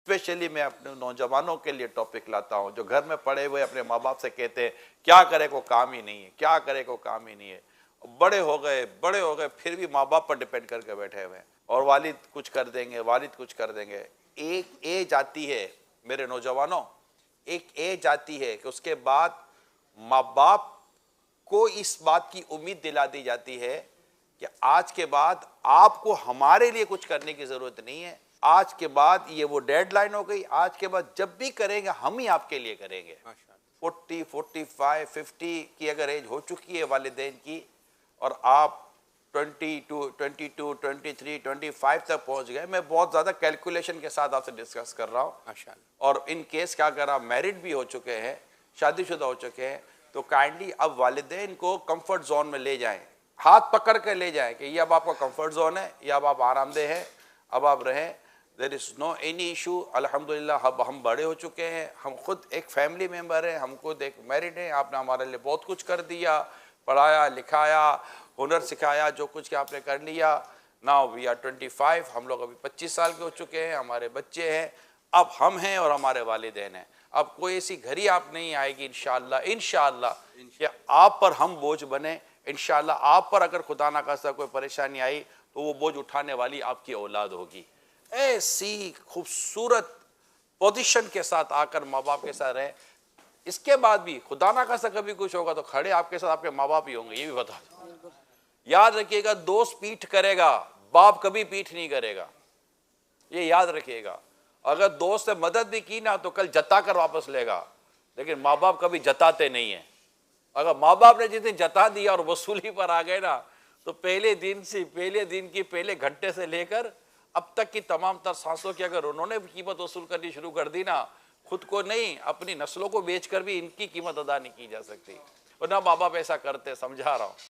Especially میں اپنے نوجوانوں کے لیے ٹاپک لاتا ہوں جو گھر میں پڑے ہوئے اپنے ماں باپ سے کہتے ہیں کیا کرے کو کام ہی نہیں ہے، کیا کرے کو کام ہی نہیں ہے، بڑے ہو گئے پھر بھی ماں باپ پر ڈیپینڈ کر کے بیٹھے ہوئے ہیں اور والد کچھ کر دیں گے، والد کچھ کر دیں گے۔ ایک ایج آتی ہے میرے نوجوانوں، ایک ایج آتی ہے کہ اس کے بعد ماں باپ کو اس بات کی امید دلا دی جاتی ہے کہ آج کے بعد آپ کو ہمارے لیے کچھ کرنے کی ضرورت نہیں ہے، آج کے بعد یہ وہ ڈیڈ لائن ہو گئی، آج کے بعد جب بھی کریں گے ہم ہی آپ کے لیے کریں گے۔ 40 45 50 کی اگر ایج ہو چکی ہے والدین کی اور آپ 22 22 23 25 تک پہنچ گئے، میں بہت زیادہ کیلکولیشن کے ساتھ آپ سے ڈسکس کر رہا ہوں، اور ان کیس کیا اگر آپ میرڈ بھی ہو چکے ہیں، شادی شدہ ہو چکے ہیں، تو کائنڈلی اب والدین کو کمفرٹ زون میں لے جائیں، ہاتھ پکڑ کے لے جائیں کہ یہ اب آپ کا کمفرٹ زون ہے، یہ اب آپ آرام دہ ہیں، اب آپ رہیں، دیر از نو اینی ایشو۔ الحمدللہ اب ہم بڑے ہو چکے ہیں، ہم خود ایک فیملی ممبر ہیں، ہم خود ایک میرڈ ہیں، آپ نے ہمارے لیے بہت کچھ کر دیا، پڑھایا لکھایا، ہنر سکھایا، جو کچھ کہ آپ نے کر لیا۔ ناؤ وی آر 25، ہم لوگ ابھی 25 سال کے ہو چکے ہیں، ہمارے بچے ہیں، اب ہم ہیں اور ہمارے والدین ہیں۔ اب کوئی ایسی گھڑی آپ نہیں آئے گی انشاءاللہ کہ آپ پر ہم بوجھ بنیں، انشاءاللہ آپ پر اگر خدا نہ خواستہ کوئی پریشانی آئی تو وہ بوجھ اٹھانے والی آپ کی اولاد ہوگی۔ ایسی خوبصورت پوزیشن کے ساتھ آ کر ماں باپ کے ساتھ رہیں، اس کے بعد بھی خدا نہ خواستہ کبھی کچھ ہوگا تو کھڑے آپ کے ساتھ آپ کے ماں باپ ہی ہوں گے، یہ بھی بتا دوں۔ یاد رکھیے گا، دوست پیٹھ کرے گا، باپ کبھی پیٹھ نہیں کرے گا، یہ یاد رکھیے گا۔ اگر دوست نے مدد بھی کی نا تو کل جتا کر واپس لے گا، لیکن ماں باپ کبھی جتاتے نہیں ہیں۔ اگر ماں باپ نے جس دن جتا دیا اور وصولی پر آ گئے نا تو پہلے دن کی پہلے گھنٹے سے لے کر اب تک کی تمام تر سانسوں کی اگر انہوں نے قیمت وصول کرنی شروع کر دی نا، خود کو نہیں اپنی نسلوں کو بیچ کر بھی ان کی قیمت ادا نہیں کی جا سکتی، اور نہ ماں باپ ایسا کرتے، سمجھا رہا ہوں۔